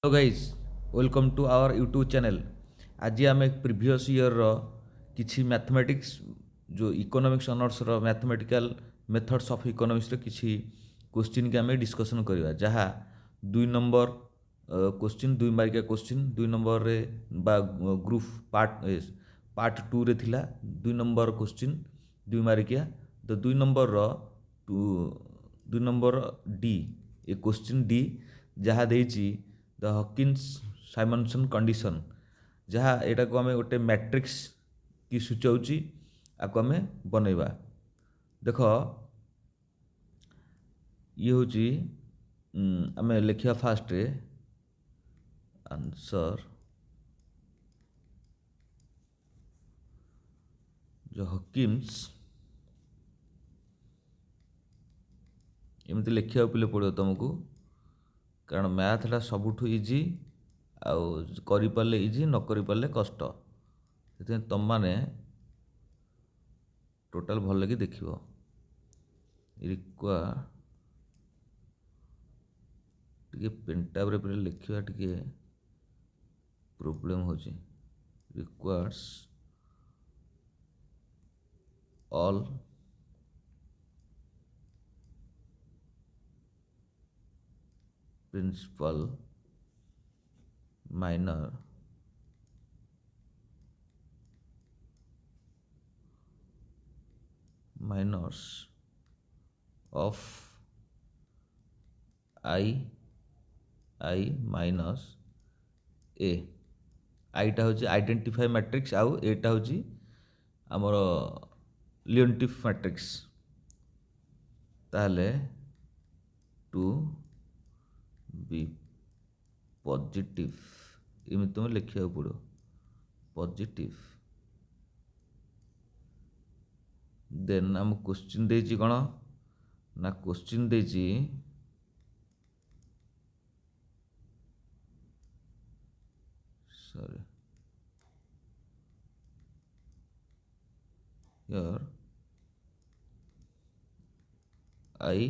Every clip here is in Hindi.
Hello guys, welcome to our YouTube channel. आज आम प्रीवियस ईयर किसी मैथमेटिक्स जो economics honours mathematical methods of economics किसी क्वेश्चन के आम डिस्कशन करवा जहाँ 2 नंबर क्वेश्चन 2 मार्किया क्वेश्चन 2 नंबर रे बा ग्रुप पार्ट 2 रे थिला 2 नंबर क्वेश्चन 2 मार्किया तो 2 number two 2 number D A question D जहाँ देइछि द हकिन्स साइमनसन कंडीशन जहाँ एटा को आम गोटे मैट्रिक्स की सूचाऊँगी आपको आम बनैबा। देख ये हूँ आम लिखा फास्ट आंसर जो हकिन्स एमती लिखा पड़ो तुमको कारण मैथटा सबुठ इजी आउ करिपारले इजी न करिपारले कष्ट से तुम मैंने टोटाल भल लगी देखियो रिक्वायर टिके पेंटाब्रे पे लिखा टिके प्रोब्लेम होची requires all principal minor minors of I minus A आईटा हूँ आइडेंटिफाई मैट्रिक्स आउ एटा हूँ आमर लियोनटिफ मैट्रिक्स ताहले टू बी पॉजिटिव एमती तुम लिखा पड़ो पॉजिटिव देन आम क्वेश्चन देछि कौन ना क्वेश्चन देछि sorry here I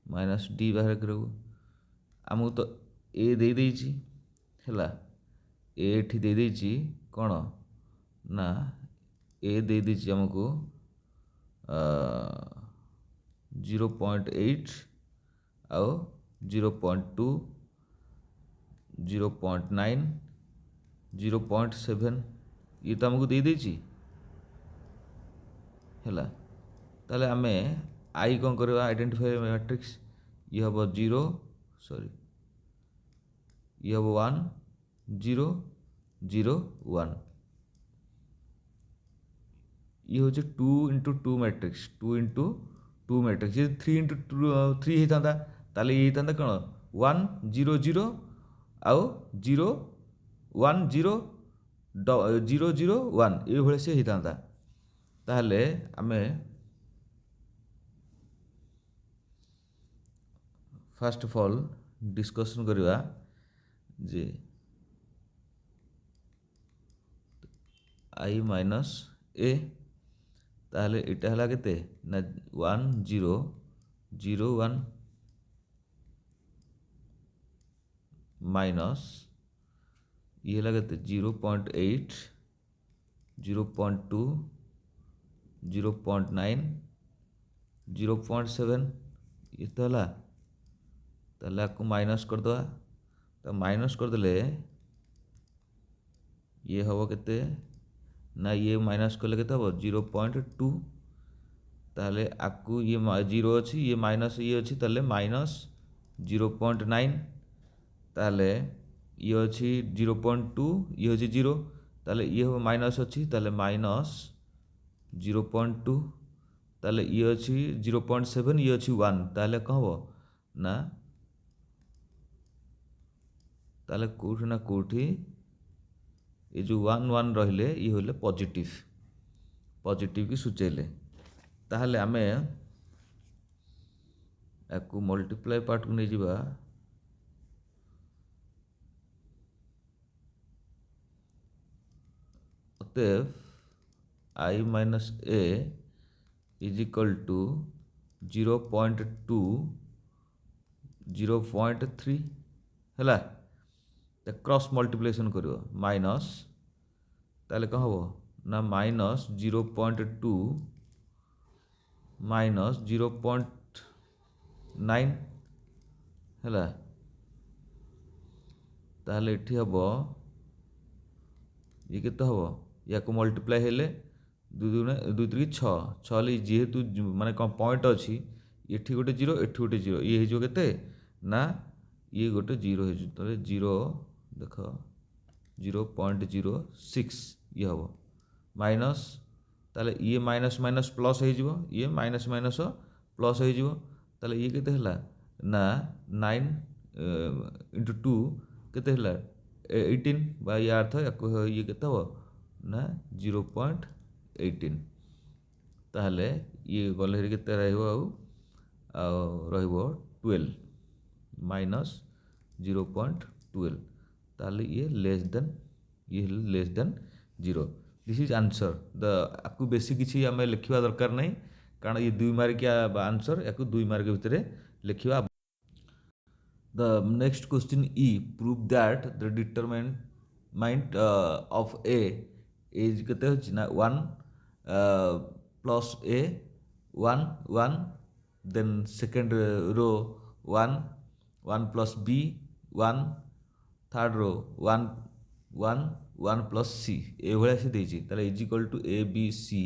minus D बाहर करू आमको तो ए दे देछि हैला एठी दे देछि कौन ना ए दे देछि हमको 0.8 आउ 0.2 0.9 0.7 ये तो हमको दे देछि हैला ताले आमे आई कौन करवा आइडेंटिफाई मैट्रिक्स ये हम 0 सॉरी ये हम 1 0 0 1 ये हूँ 2 × 2 मैट्रिक्स 2 × 2 मैट्रिक्स ये 3 × 3 होता ताले ये होता कौन 1 0 0 आउ 0 1 0 0 0 1 ये भाई से होता ताहले आमे फास्ट अफ ऑल डिस्कशन करवा जे आई माइनस ए ताहले इटा हला केते ना 1 0 0 1 माइनस ये हला केते 0.8 0.2 0.9 0.7 ये तो हला ताहले आपको माइनस कर दवा तो माइनस कर देले ये हम केते ना ये माइनस कले के 0.2 ताहले आपको ये 0 अच्छी ये माइनस ये अच्छी ताहले माइनस 0.9 ताहले ये अच्छी 0.2 ये अच्छी 0 ताहले ये हम माइनस अच्छी ताहले माइनस 0.2 ताहले ये अच्छी 0.7 ये अच्छी 1 ताहले कौन हम ना ताहले कोठी ना कोठी ये जो 1 1 रहिले ये होले पॉजिटिव की सूचेले ताहले आमे याकू मल्टीप्लाई पार्ट को नहीं जीवा अतएव I minus A is equal to 0.2 0.3 है ତା क्रॉस मल्टीप्लिकेशन करियो माइनस ताले कौन हम ना माइनस 0.2 माइनस 0.9 है ताहले एठी हम ये केते हम या को मल्टीप्लाई हेले दुई दुने दुई त्रिक छः छः जेहेतु माने कौन पॉइंट अच्छी एठी गोटे जीरो एठी गोटे जीरो ये हो केते ना ये गोटे जीरो हो तो जीरो देख 0.06 ये हम माइनस ताले ये माइनस माइनस प्लस हो ये माइनस माइनस प्लस हो ताले ये केते हला ना 9 इंटू 2 केते हला 18 बा या अर्थ ये केते हो ना 0.18 ताहले ये गले केते रहइबो रहिबो 12 माइनस 0.12 ताहले ये less than 0 this is answer the आपको बेसी किसी आम लिखा दरकार नहीं कारण ये 2 मार्किया आंसर या 2 मार्क भितर लिखा द नेक्स्ट क्वेश्चन ई prove that the determinant of A is केते होछि ना 1 plus A 1 1 then second row 1 1 plus B 1 third row 1 1 1 plus C ये भाया से देछि ताले is equal to A B C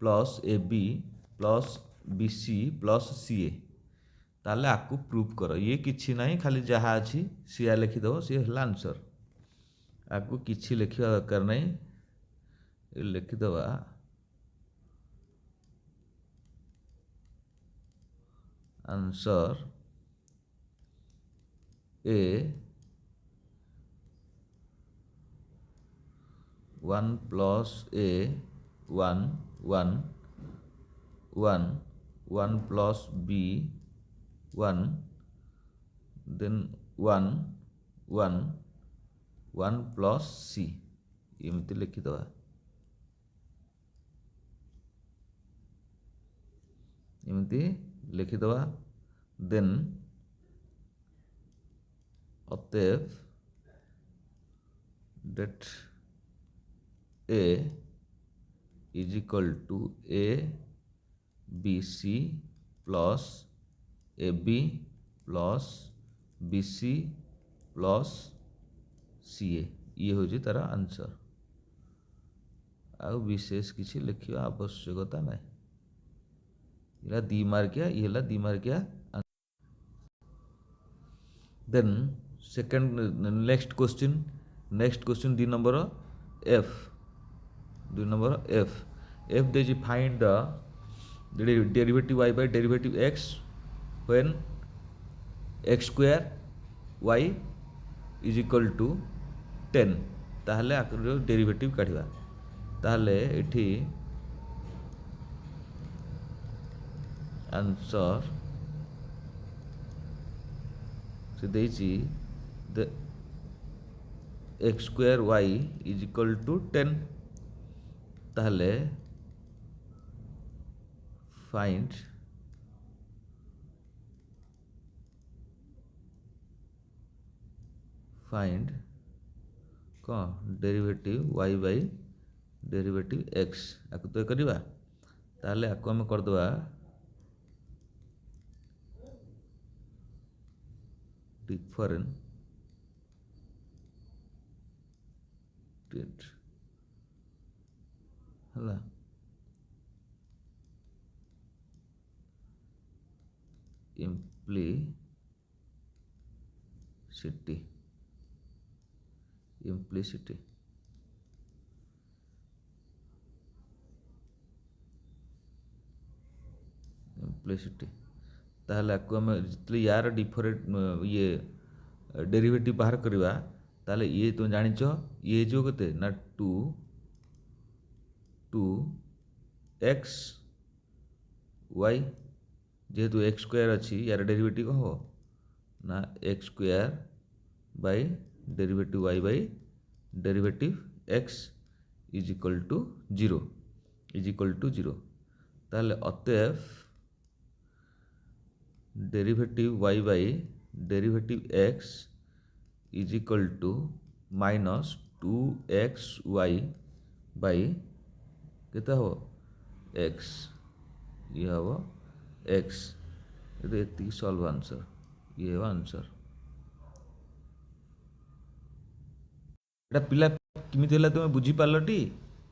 plus A B plus B C plus C A ताले आपको प्रूफ कर ये किछि नहीं खाली जहाँ अच्छी सीआ लिखिदेव सी है आंसर आपको किछि लिखा दरकार नहीं लिखिदेवा answer A 1 plus A 1 1 1 1 plus B 1 then 1 1 1 plus C एमती लिखिदेवा एमती लिखिदेवा देन अतएव det A is equal to A B C plus A B plus B C plus C A ये हूँ तार आंसर आउ विशेष किसी लिखा आवश्यकता ना ये 2 मार्किया ये 2 मार्किया then second next question 2 number F 2 number F दे find the derivative y by derivative x when x square y is equal to 10 ताहले आकर डेरिवेटिव काढ़िबा ताहले एठी आंसर से देछि the x square y is equal to 10 ताहले find कौन derivative y by derivative x आपको तो करवा ताहले आपको आम करदे डिफरेंट है implicity ताहले आपको आम जितने यार डिफरेंट ये डेरिवेटिव बाहर करवा ताहले ये तुम जानिच ये जो केते ना 2 एक्स वाई जेहेतु एक्स स्क्वायर अच्छी यार डेरिवेटिव कौन हो ना x square by derivative y by derivative x is equal to zero ताहले अतएव derivative y by derivative x is equal to -2xy by केते हम x ये हम x ये सॉल्व आंसर ये हम आंसर एटा पिला किमिति होला तुमे बुझी पारलटी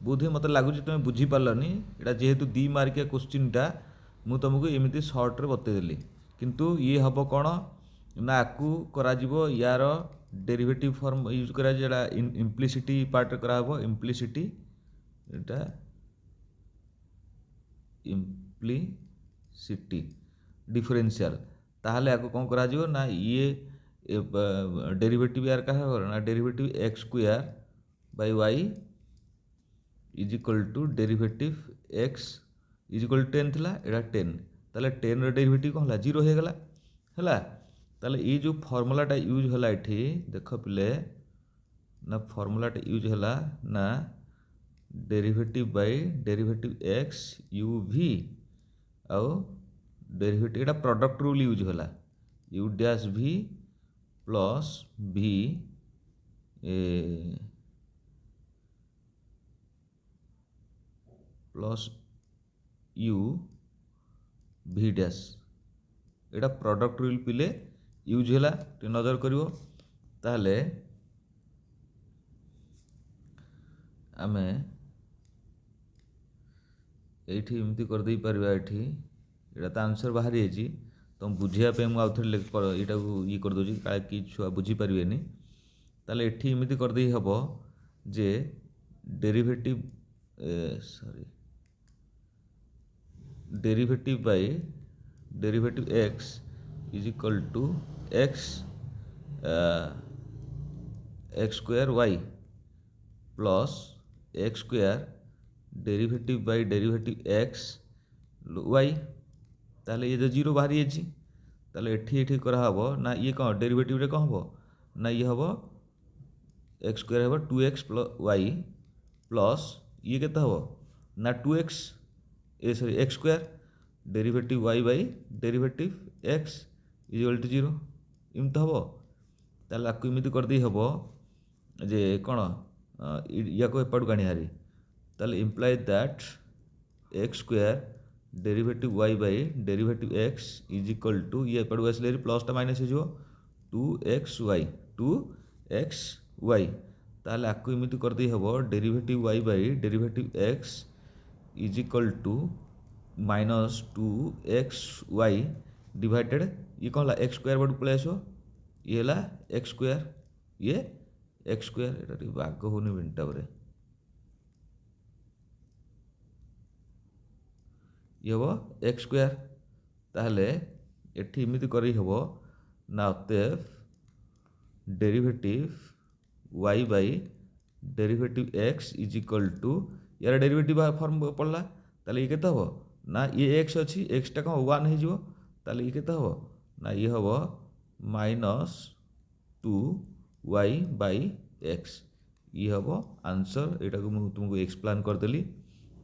बोधे मते लागुची तुमे बुझी पारलनी एटा जेहेतु 2 मार्किया क्वेश्चन टा मु तुमको एमिति शॉर्ट रे बते देली किंतु ये हबो कोन ना आकु करा जीवो यार डेरिवेटिव फॉर्म यूज करा जेडा इम्प्लिसिटी पार्ट करा हबो इम्प्लिसिटी एटा इम्प्लिसिटी डिफरेंशियल ताहले आकु कोन करा जीवो ना ये डेरिवेटिव यार कहा हो ना derivative x square by y is equal to derivative x is equal to 10 थिला एटा 10 ताले 10 रो डेरिवेटिव कोन होला 0 हे गला हला ताले ये जो फार्मूलाटा यूज होला एठी देखो पिले ना फार्मूलाटा यूज होला ना derivative by derivative x u v आउ डेरिवेटिव एटा प्रोडक्ट रूल यूज होला u dash v plus v plus u v dash एटा प्रोडक्ट रूल पिले यूज होला टे नजर करिवो ताले आमे एठी एमती कर दे परबा एठी एटा त आंसर बाहरी एजी तुम बुझिया पे मु आउथरे एटा को ई कर दोजी काले कि छुआ बुझी परिबेनी ताले एठी एमिति कर देई हबो जे derivative sorry derivative by derivative x is equal to x x square y plus x square derivative by derivative x y ताले ये जो 0 बाहरी अछि ताले एठी करा हबो ना ये कौन डेरिवेटिव रे कौन हबो ना ये हबो x स्क्वायर हबो 2x प्लस y प्लस ये केते हबो ना 2x sorry x square derivative y by derivative x is equal to 0 इमत हबो ताले आकु इमिति कर दी हबो जे कोन या को एपड गाणी हारी ताले imply that x square derivative y by derivative x is equal to ये एपड आसले प्लस टा माइनस हो जो 2xy ताले आकु इमिति कर दी हबो derivative y by derivative x is equal to -2xy divided ये कौन ला x स्क्वायर बड पळे आसो ये ला x स्क्वायर ये x स्क्वायर एटा टी भाग होनी मिनटा बरे ये हबो x स्क्वायर ताहले एठी इमिति करी हबो ना अतएव derivative y by derivative x is equal to यार डेरिवेटिव फॉर्म पड़ला ताले ये केते हबो ना ये x अछि x टा को 1 हे जिवो ताले ये केते हबो ना ये हबो -2y बाय x ये हबो आंसर एटा को मु तुमको एक्सप्लेन कर देली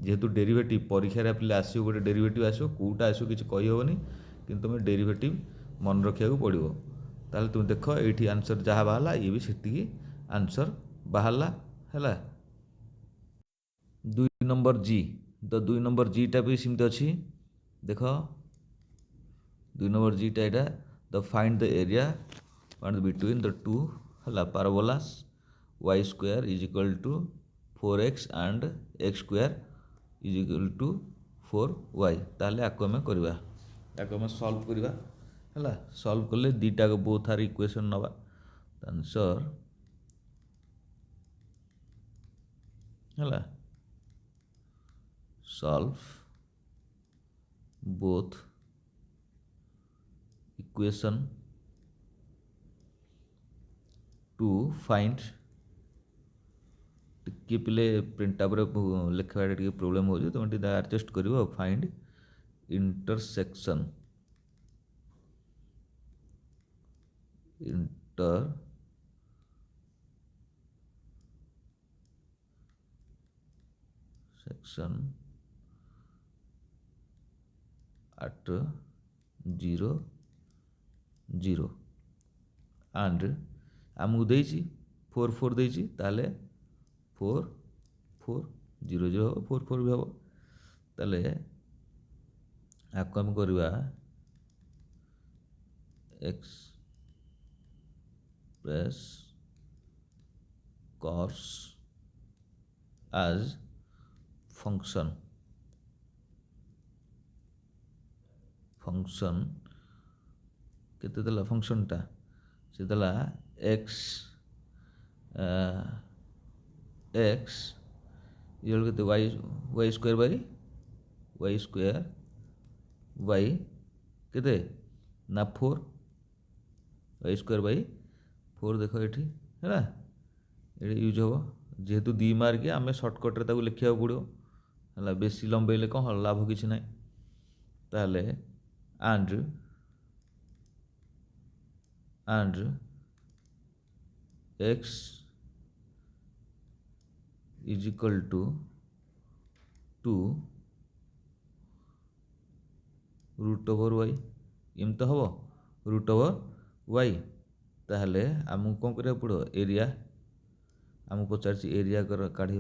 जेहेतु डेरिवेटिव परीक्षा रे पिले आसीयो गोटे डेरिवेटिव आसीयो कोटा आसीयो किछि कहि होबनी किंतु तुम डेरिवेटिव मन रखिया को पड़िबो ताले तुम देखो एठी आंसर जहा बाहला ये भी सेति आंसर बाहला हैला 2 नंबर जी तो 2 नंबर जी टा भी सिमते अछि देखो 2 नंबर जी टा एटा the find the area between the two हला parabolas y square is equal to 4x and x square is equal to 4y ताले आको में करबा आको में सॉल्व करबा हला सॉल्व करले दीटा को बोथ आर इक्वेशन नबा आंसर हला solve both equation to find टिके पिले प्रिंट आउट लिखवा टिके प्रॉब्लम हो तुम टिके adjust करिवो find intersection at 0 0 and आमको देइछि 4 4 देइछि ताले 4 4 0 0 हो 4 4 भी हम ताले आपको हम करवा एक्सप्रेस course as function केते देला फंक्शन टा से देला x x इक्वल केते y square by y square by केते ना 4 y स्क्वायर बाई 4 देखो एठी हैला ये यूज हम जेहेतु 2 मार्क आम सर्टकट रे लिखा पड़ो है बेसी लंबेले कौन लाभ किसी ना ताले and x is equal to 2 root over y M तो हम root over y ताहले आमको कौन करा पड़ो एरिया आमको पचार एरिया कर काढ़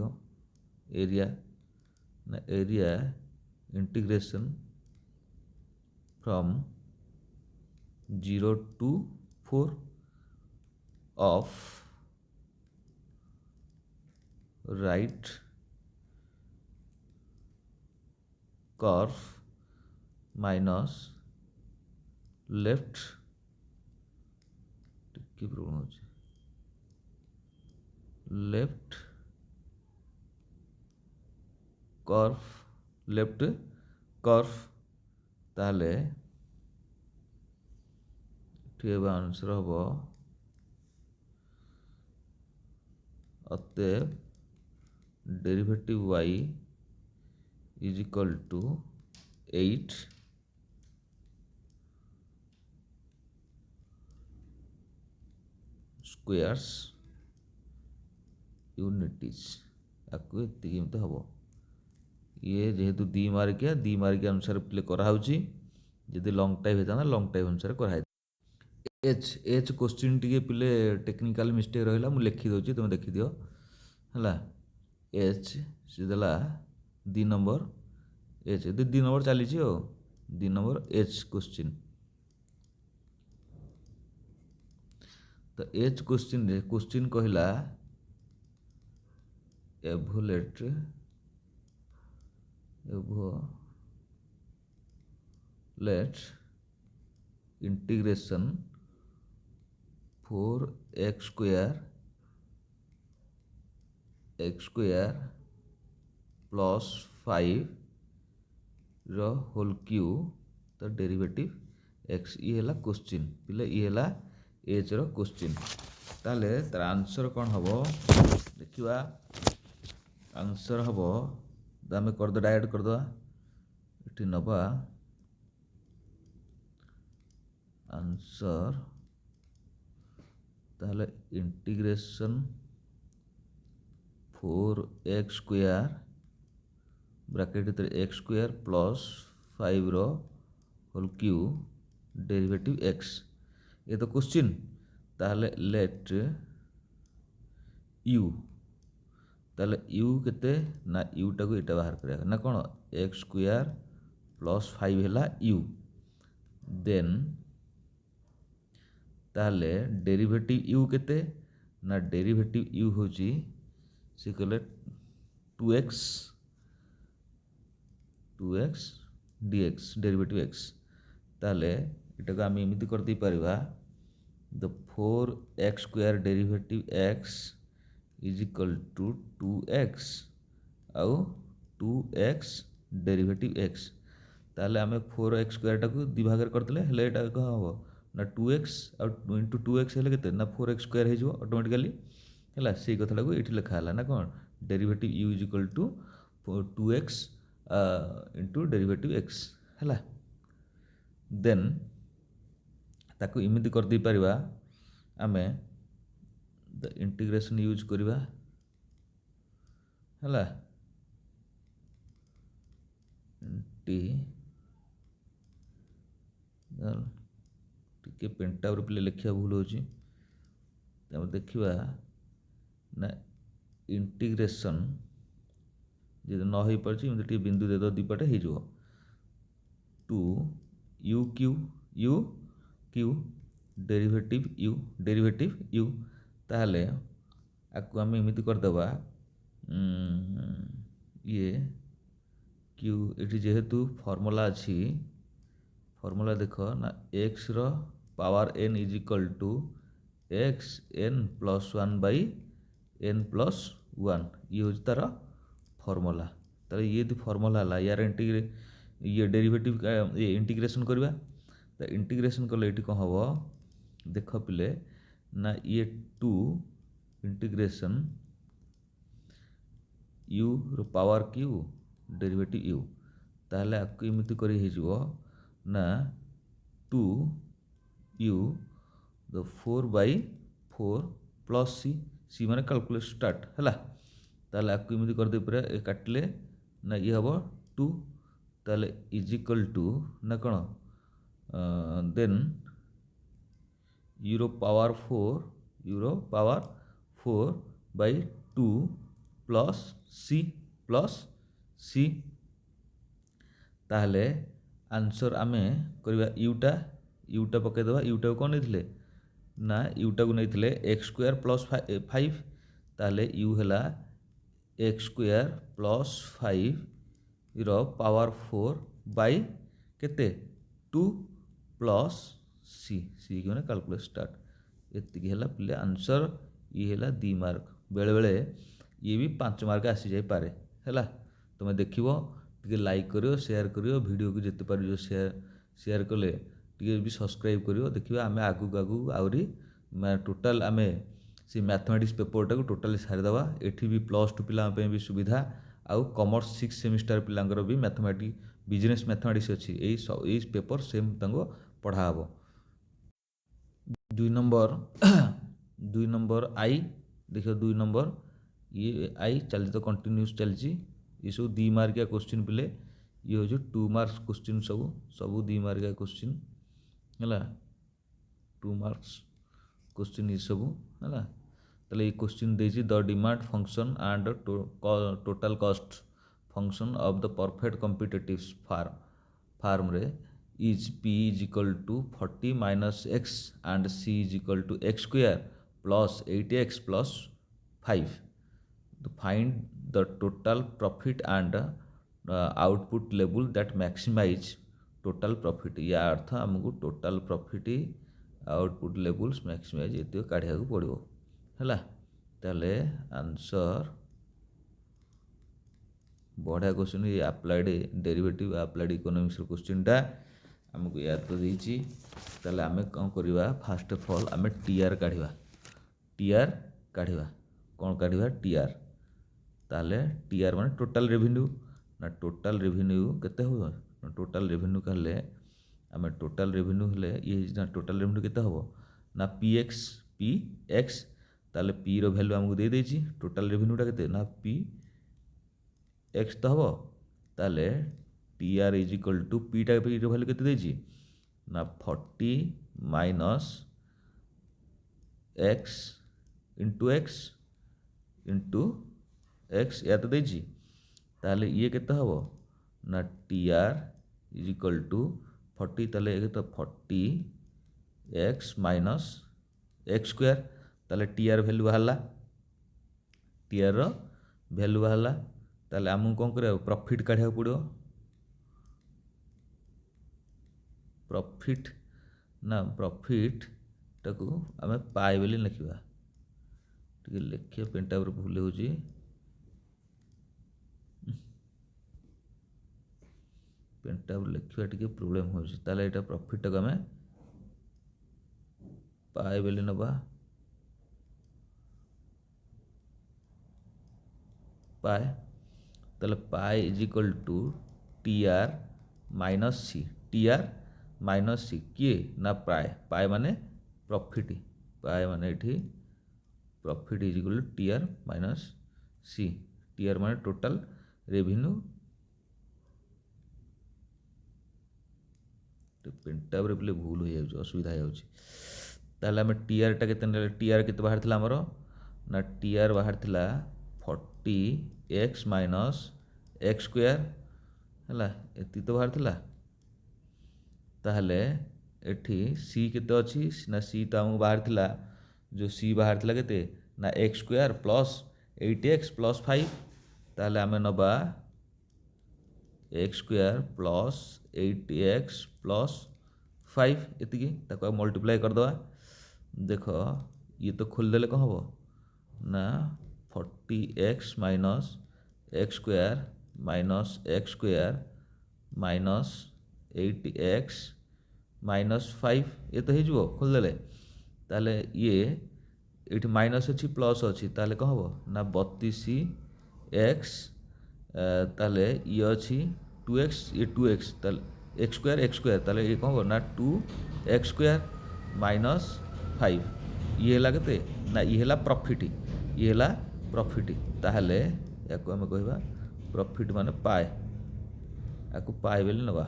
एरिया ना area integration from 0 to 4 of right curve minus left left curve ताले ठीक आंसर हम अतएव derivative y is equal to 8 squares यूनिटीज आपको ये हम ये जेहेतु 2 मार्किया अनुसार प्ले कराऊँगी जदि लंग टाइम होता लंग टाइम अनुसार कराई एच क्वेश्चन टी पिले टेक्निकल मिस्टेक रहा मुझे लिखी दूसरी तुम देखी दियो है एच सी देला 2 नंबर एच 2 नंबर चली 2 नंबर एच क्वेश्चन तो एच क्वेश्चन कहला evaluate integration 4x square plus 5 whole cube तो डेरिवेटिव x ये है क्वेश्चन पिले ये है एच रो क्वेश्चन ताले तार आंसर कौन हम देखा आंसर हम आम करदे डायरेक्ट करदे ये नवा आंसर ताले इंटीग्रेशन 4x स्क्वायर ब्रैकेट भीतर x स्क्वायर प्लस 5 रो होल क्यू डेरिवेटिव x ये तो क्वेश्चन ताले लेट u ताले u केते ना u टाको इटा बाहर करिया ना कोन x स्क्वायर प्लस 5 हैला u देन ताले डेरिवेटिव u केते ना डेरिवेटिव u होची से कहले 2x dx डेरिवेटिव x ताले इटा को आम एमती कर दे परिबा the 4x square derivative x is equal to 2x आउ 2x डेरिवेटिव x ताले आम 4x स्क्वायर टाको दि भाग करदे हेले एटा कह हम ना 2x इंटू 2x हेले केते ना 4x स्क्वायर हो ऑटोमेटिकली है से कथा को ये लिखा है ना कौन derivative u is equal to 2x into derivative x है देन ताको इमिति कर दे परिबा आमे द इंटीग्रेशन यूज करवा है टी पेंटा पे लिखा भूल हो ଆମେ ଦେଖିବା ନା ଇଣ୍ଟିଗ୍ରେସନ୍ ଯଦି ନ ହେଇପାରୁଛି ଏମିତି ଟିକେ ବିନ୍ଦୁ ଦେଇଦେବ ଦୁଇପଟେ ହେଇଯିବ। 2 u q ଡେରିଭେଟିଭ୍ u ତାହେଲେ ଆକୁ ଆମେ ଏମିତି କରିଦେବା ଇଏ q ଏଠି ଯେହେତୁ ଫର୍ମୁଲା ଅଛି, ଫର୍ମୁଲା ଦେଖ ନା x ର power n is equal to x n plus 1 by n plus 1 ଇଏ ହେଉଛି ତାର ଫର୍ମୁଲା। ତାହେଲେ ଇଏ ଯଦି ଫର୍ମୁଲା ହେଲା ୟାର ଇଏ ଡେରିଭେଟିଭ୍ ଇଣ୍ଟିଗ୍ରେସନ୍ କରିବା। ତ ଇଣ୍ଟିଗ୍ରେସନ୍ କଲେ ଏଠି କ'ଣ ହେବ ଦେଖ ପିଲେ ନା ଇଏ 2 ଇଣ୍ଟିଗ୍ରେସନ୍ u ର ପାୱାର q ଡେରିଭେଟିଭ୍ u, ତାହେଲେ ଆକୁ ଏମିତି କରି ହେଇଯିବ ନା 2u ଦ 4/4 ପ୍ଲସ୍ c ମାନେ କାଲକୁଲେଟ୍ ଷ୍ଟାର୍ଟ ହେଲା। ତାହେଲେ ଆକୁ ଏମିତି କରିଦେଇ ପୁରା କାଟିଲେ ନା ଇଏ ହେବ 2, ତାହେଲେ ଇଜ ଇକ୍ୱାଲ୍ ଟୁ ନା କ'ଣ ଦେନ୍ ୟୁରୋ ପାୱାର 4/2 ପ୍ଲସ୍ c ତାହେଲେ ଆନ୍ସର୍ ଆମେ କରିବା ୟୁଟା ପକାଇଦେବା। ୟୁଟାକୁ କ'ଣ ନେଇଥିଲେ ନା ୟୁଟାକୁ ନେଇଥିଲେ x² ପ୍ଲସ୍ 5, ତାହେଲେ ୟୁ ହେଲା x² ପ୍ଲସ୍ 5 ର ପାୱାର 4 ବାଇ କେତେ 2 ପ୍ଲସ୍ ସି ମାନେ କାଲକୁଲେଟ୍ ଷ୍ଟାର୍ଟ। ଏତିକି ହେଲା ପିଲେ ଆନ୍ସର୍। ଇଏ ହେଲା 2 ମାର୍କ। ବେଳେବେଳେ ଇଏ ବି 5 ମାର୍କ ଆସିଯାଇପାରେ ହେଲା। ତୁମେ ଦେଖିବ, ଟିକେ ଲାଇକ୍ କରିବ, ସେୟାର କରିବ, ଭିଡ଼ିଓକୁ ଯେତେ ପାରିବ ସେୟାର କଲେ ଟିକେ ବି ସବସ୍କ୍ରାଇବ୍ କରିବ। ଦେଖିବା ଆମେ ଆଗକୁ ଆହୁରି ଟୋଟାଲ୍ ଆମେ ସେ ମ୍ୟାଥମେଟିକ୍ସ ପେପରଟାକୁ ଟୋଟାଲି ସାରିଦେବା। ଏଠି ବି +2 ପିଲାଙ୍କ ପାଇଁ ବି ସୁବିଧା, ଆଉ କମର୍ସ 6 ସେମିଷ୍ଟାର ପିଲାଙ୍କର ବି ବିଜନେସ୍ ମ୍ୟାଥମେଟିକ୍ସ ଅଛି। ଏଇ ପେପର ସେମ୍ ତାଙ୍କୁ ପଢ଼ା ହେବ। 2 ନମ୍ବର ଆଇ ଦେଖିବ 2 ନମ୍ବର ଇଏ ଆଇ ଚାଲିଛି ତ କଣ୍ଟିନ୍ୟୁସ୍ ଚାଲିଛି। ये सब 2 मार्किया क्वेश्चन पिले, ये हो 2 मार्क्स क्वेश्चन सब 2 मार्किया क्वेश्चन है 2 मार्क्स क्वेश्चन ये सब है। ताले ये क्वेश्चन देजी the demand function and total cost function of the perfect competitive firm रे is p is equal to 40 minus x and c is equal to x² plus 8x plus 5 to find the total profit and output level that maximize total profit। या अर्थ आमको total profit output levels maximize ये काढ़िया को पड़ो है। ताले आंसर बढ़िया क्वेश्चन ये applied derivative applied economics question टा आमको याद तो देछि। ताले आमे कौन करवा फास्ट ऑफ ऑल आमे टीआर काढ़िवा कौन काढ़िवा टीआर। ताले टीआर माने टोटल रेवेन्यू ना टोटल रेवेन्यू केते हो टोटल रेवेन्यू कहले आमे टोटल रेवेन्यू हेले ये ना टोटल रेवेन्यू केते हो ना px ताले p रो वैल्यू हमको दे देछि। टोटल रेवेन्यू टा केते ना px तो हो। ताले TR is equal to p टा p रो वैल्यू केते देछि ना 40 माइनस x इंटू x या तो देछि। ताले ये केते हो ना टीआर इज इक्वल टू 40 ताले ये तो 40x माइनस x²। ताले टीआर वैल्यू बाहरला टीआर रो वैल्यू बाहरला। ताले हमको कौन करिया प्रॉफिट काढ़िया पड़ो। प्रॉफिट ना प्रॉफिट टाको आमे पाए बोली लिखिबा। टिके लिखिया पेनटा पर भूल होजी पेनटा पर लिखिया टिके प्रॉब्लम होजी। ताले एटा प्रॉफिट टाको आमे पाए बोली नबा पाए। ताले pi is equal to TR minus C. TR minus C किए ना पाए माने प्रॉफिट पाए माने एठी profit is equal to TR minus C. TR माने टोटल रेवेन्यू। पेनटा पर भूल हो जाउछ असुविधा हो जाउछ। ताहले आम टी आर टा केते टी आर केते बाहर थिला हमर ना टी आर बाहर थिला 40x माइनस एक्स स्क्वायर है एति तो बाहर थिला ताहले एठी सी केते अछि ना सी तो हमको बाहर थिला जो सी बाहर थिला केते ना x square plus 8x plus 5 ताहले आमे नबा x square plus 8x plus 5 एतिकी ताको मल्टीप्लाई करदवा देख ये तो खोलदेले कौन हम ना 40x minus x square minus x square minus 8x minus 5 ये तो हो खोलदेले ताले ये ये माइनस अच्छी प्लस अच्छी ताले कौन हम ना 32x ताले ये अच्छी 2x ये 2x ताले एक्स स्क्वायर ताले ये कौन ना 2x स्क्वायर माइनस 5 ये है केते ना ये है प्रॉफिट ये है प्रॉफिट ताहले याको आम कहवा प्रॉफिट माने पाए याको पाए बेले नवा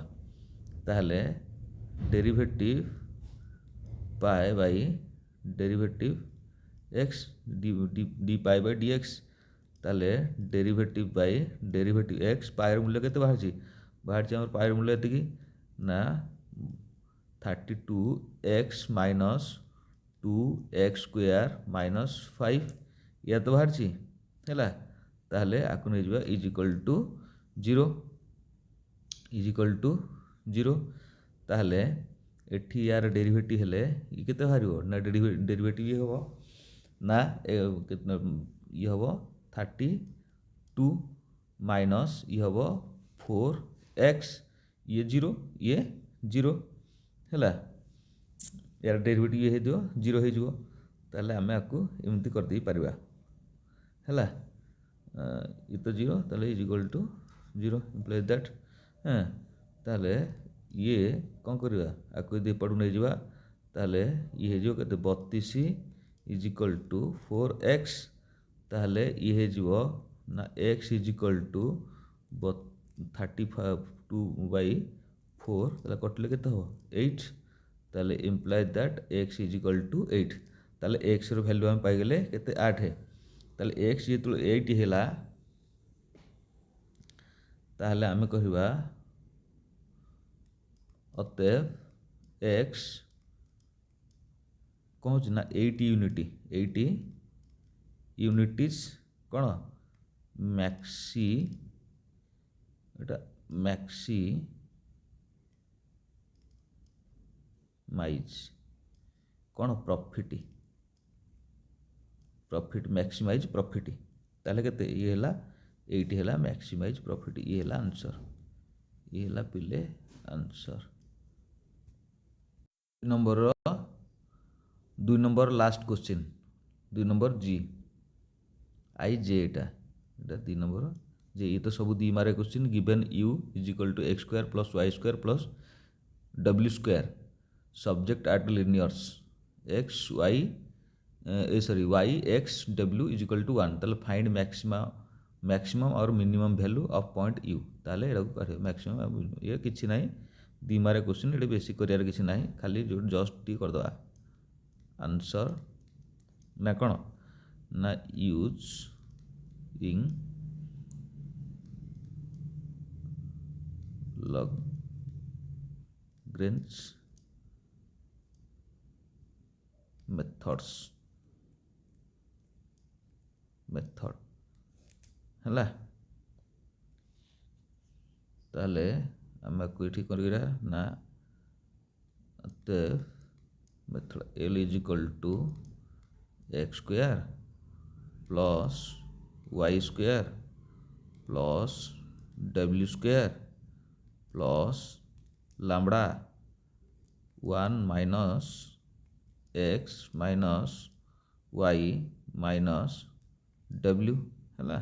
ताहले डेरिवेटिव पाए बाई डेरिवेटिव एक्स डी पाए बाई डी एक्स ताले डेरिवेटिव बाई डेरिवेटिव एक्स पाएर मूल्य केते बाहर आम पाएर मूल्य एति ना 32x minus 2x square minus 5 या तो बाहर है ताहले आकु नहीं जावा इज इक्वल टू 0 ताहले एठी यार डेरिवेटिव हेले ये केते बाहरिबो ना डेरिवेटिव ये हबो ना ये हबो 32 माइनस ये हबो 4x ये 0 है यार डेरिवेटिव ये हो 0 हो ताहले आमे आकु एमती कर दे परिबा है ये तो 0 ताहले is equal to 0 implies that हाँ ताहले ये कौन करवा आकु यदि एपटू नहीं जावा ताहले ये हो केते 32 इज इक्वल टू 4x ताहले ये हो ना x इज इक्वल टू 32/4 ताहले कटले केते हो 8 ताहले implies that x is equal to 8 ताहले x रो वैल्यू हम पाई गेले केते 8 है ताहले x जेतु 8 हैला ताहले आमे कहबा अतएव x कौन होची ना 80 यूनिटीज कौन मैक्सी एटा मैक्सी माइज कौन प्रॉफिट मैक्सिमाइज प्रॉफिट ताले केते ये हैला 80 हैला मैक्सिमाइज प्रॉफिट ये हैला आंसर ये हैला पिले answer number 2 number last question 2 number G आई जे एटा 2 नंबर जे ये तो सब 2 मारे question given U is equal to x square plus Y square plus W square subject at linears X Y sorry Y X W is equal to 1 ताले फाइंड मैक्सिमम और minimum value of point U ताले एडा को करे मैक्सिमम ये किछि नाही 2 मारे क्वेश्चन एडे बेसिक करियार किछि नाही खाली जो जस्ट टी कर दवा आंसर ना कौन ना यूज इन Lagrange मेथड है ताले आम को ये करा ना method L is equal to x square plus Y square plus W square plus lambda 1 minus x minus y minus डब्ल्यू है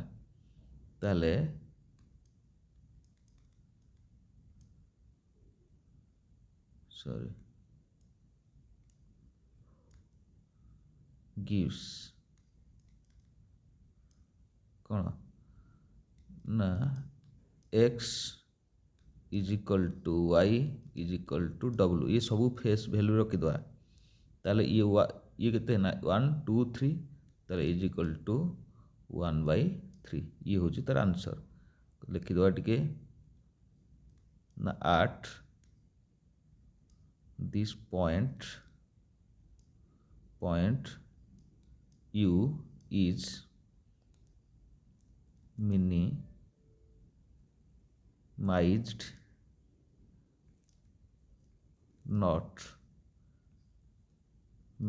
ताले सॉरी गिव्स कौन ना x is equal to y is equal to डब्ल्यू ये सब फेस वैल्यू रखीद ताले ये केते ना 1 2 3 ताले इज इक्वल टू 1/3 ये हूँ तार आंसर लिखिदेवा टिके ना 8 this point u is minimized not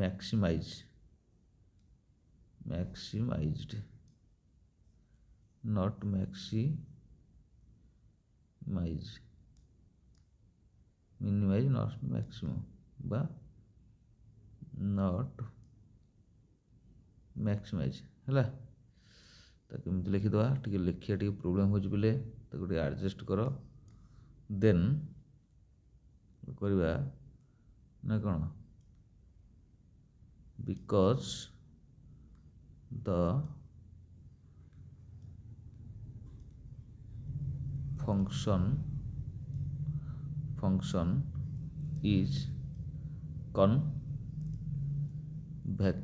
maximized not maximize minimize not maximum বা not maximize ହେଲା ତାକୁ ଏମିତି ଲେଖିଦେବା ଟିକେ ଲେଖିବା ଟିକେ ପ୍ରୋବ୍ଲେମ୍ ହେଉଛି ବୋଲେ ତାକୁ ଟିକେ ଆଡ଼ଜଷ୍ଟ କର ଦେନ୍ କରିବା ନା କ'ଣ because the function is convex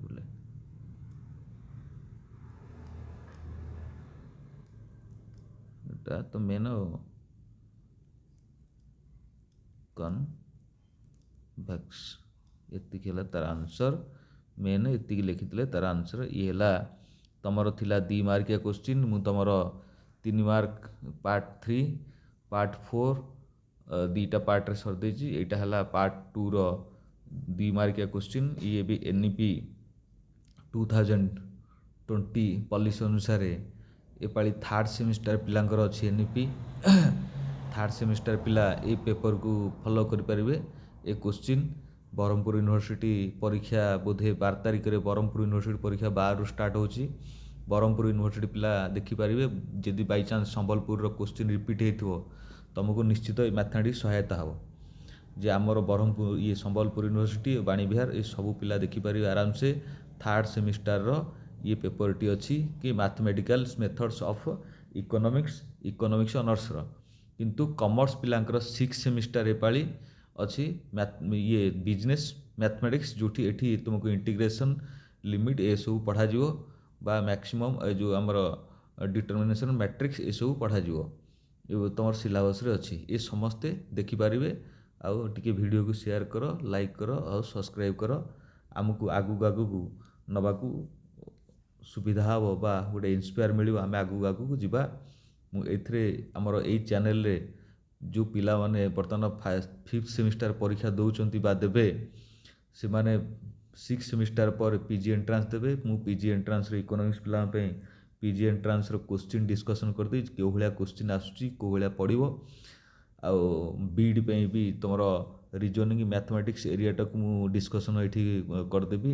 बोले এটা তো মেন convex ଏତିକି ହେଲା ତାର ଆନ୍ସର ମେନ୍ ଏତିକି ଲେଖିଥିଲେ ତାର ଆନ୍ସର ଇଏ ହେଲା ତମର ଥିଲା 2 ମାର୍କିଆ କ୍ୱେଶ୍ଚିନ୍ ମୁଁ ତମର 3 ମାର୍କ ପାର୍ଟ 3 ପାର୍ଟ 4 ଦୁଇଟା ପାର୍ଟରେ ସରିଦେଇଛି ଏଇଟା ହେଲା ପାର୍ଟ 2 ର 2 ମାର୍କିଆ କ୍ୱେଶ୍ଚିନ୍ ଇଏ ବି NEP 2020 ପଲିସି ଅନୁସାରେ ଏପାଳି ଥାର୍ଡ଼ ସେମିଷ୍ଟାର ପିଲାଙ୍କର ଅଛି NEP ଥାର୍ଡ଼ ସେମିଷ୍ଟାର ପିଲା ଏ ପେପରକୁ ଫଲୋ କରିପାରିବେ ଏ କ୍ୱେଶ୍ଚିନ୍ ବ୍ରହ୍ମପୁର ୟୁନିଭର୍ସିଟି ପରୀକ୍ଷା ବୋଧେ 12 ତାରିଖରେ ବ୍ରହ୍ମପୁର ୟୁନିଭର୍ସିଟି ପରୀକ୍ଷା 12ରୁ ଷ୍ଟାର୍ଟ ହେଉଛି ବ୍ରହ୍ମପୁର ୟୁନିଭର୍ସିଟି ପିଲା ଦେଖିପାରିବେ ଯଦି ବାଇଚାନ୍ସ ସମ୍ବଲପୁରର କ୍ୱେଶ୍ଚିନ୍ ରିପିଟ୍ ହେଇଥିବ ତୁମକୁ ନିଶ୍ଚିତ ଏ ମ୍ୟାଥମେଟିକ୍ସ ସହାୟତା ହେବ ଯେ ଆମର ବ୍ରହ୍ମପୁର ଇଏ ସମ୍ବଲପୁର ୟୁନିଭର୍ସିଟି ବାଣୀବିହାର ଏ ସବୁ ପିଲା ଦେଖିପାରିବେ ଆରାମସେ ଥାର୍ଡ଼ ସେମିଷ୍ଟାରର ଇଏ ପେପରଟି ଅଛି କି ମ୍ୟାଥମେଟିକାଲ ମେଥଡ୍ସ ଅଫ୍ ଇକୋନୋମିକ୍ସ ଅନର୍ସର କିନ୍ତୁ କମର୍ସ ପିଲାଙ୍କର 6 ସେମିଷ୍ଟାର ଏପାଳି ଅଛି ଇଏ ବିଜନେସ୍ ମ୍ୟାଥମେଟିକ୍ସ ଯେଉଁଠି ଏଠି ତୁମକୁ ଇଣ୍ଟିଗ୍ରେସନ୍ ଲିମିଟ୍ ଏସବୁ ପଢ଼ାଯିବ ବା ମ୍ୟାକ୍ସିମମ୍ ଏ ଯେଉଁ ଆମର ଡିଟରମିନେସନ୍ ମ୍ୟାଟ୍ରିକ୍ସ ଏସବୁ ପଢ଼ାଯିବ ତୁମର ସିଲାବସ୍ରେ ଅଛି ଏ ସମସ୍ତେ ଦେଖିପାରିବେ ଆଉ ଟିକେ ଭିଡ଼ିଓକୁ ସେୟାର କର ଲାଇକ୍ କର ଆଉ ସବସ୍କ୍ରାଇବ୍ କର ଆମକୁ ଆଗକୁ ନେବାକୁ ସୁବିଧା ହେବ ବା ଗୋଟେ ଇନ୍ସପାୟାର ମିଳିବ ଆମେ ଆଗକୁ ଯିବା ମୁଁ ଏଥିରେ ଆମର ଏଇ ଚ୍ୟାନେଲରେ ଯେଉଁ ପିଲାମାନେ ବର୍ତ୍ତମାନ 5th ସେମିଷ୍ଟାର ପରୀକ୍ଷା ଦେଉଛନ୍ତି ବା ଦେବେ ସେମାନେ 6th ସେମିଷ୍ଟାର ପରେ PG ଏଣ୍ଟ୍ରାନ୍ସ ଦେବେ ମୁଁ PG ଏଣ୍ଟ୍ରାନ୍ସର ଇକୋନୋମିକ୍ସ ପିଲାଙ୍କ ପାଇଁ PG ଏଣ୍ଟ୍ରାନ୍ସର କ୍ୱେଶ୍ଚିନ୍ ଡିସ୍କସନ୍ କରିଦେଇଛି କେଉଁ ଭଳିଆ କ୍ୱେଶ୍ଚିନ୍ ଆସୁଛି କେଉଁ ଭଳିଆ ପଡ଼ିବ ଆଉ BED ପାଇଁ ବି ତୁମର ରିଜନିଂ ମ୍ୟାଥମେଟିକ୍ସ ଏରିଆଟାକୁ ମୁଁ ଡିସ୍କସନ୍ ଏଇଠି କରିଦେବି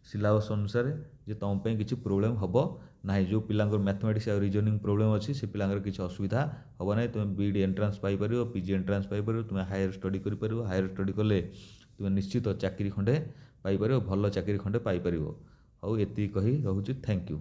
ସିଲାବସ୍ ଅନୁସାରେ ଯେ ତୁମ ପାଇଁ କିଛି ପ୍ରୋବ୍ଲେମ୍ ହେବ ନାହିଁ ଯେଉଁ ପିଲାଙ୍କର ମ୍ୟାଥମେଟିକ୍ସ ଆଉ ରିଜନିଂ ପ୍ରୋବ୍ଲେମ୍ ଅଛି ସେ ପିଲାଙ୍କର କିଛି ଅସୁବିଧା ହେବ ନାହିଁ ତୁମେ BED ଏଣ୍ଟ୍ରାନ୍ସ ପାଇପାରିବ PG ଏଣ୍ଟ୍ରାନ୍ସ ପାଇପାରିବ ତୁମେ ହାୟର ଷ୍ଟଡ଼ି କରିପାରିବ ହାୟର ଷ୍ଟଡ଼ି କଲେ ତୁମେ ନିଶ୍ଚିତ ଚାକିରି ଖଣ୍ଡେ ପାଇପାରିବ ଭଲ ଚାକିରି ଖଣ୍ଡେ ପାଇପାରିବ ହଉ ଏତିକି କହି ରହୁଛି ଥ୍ୟାଙ୍କ ୟୁ।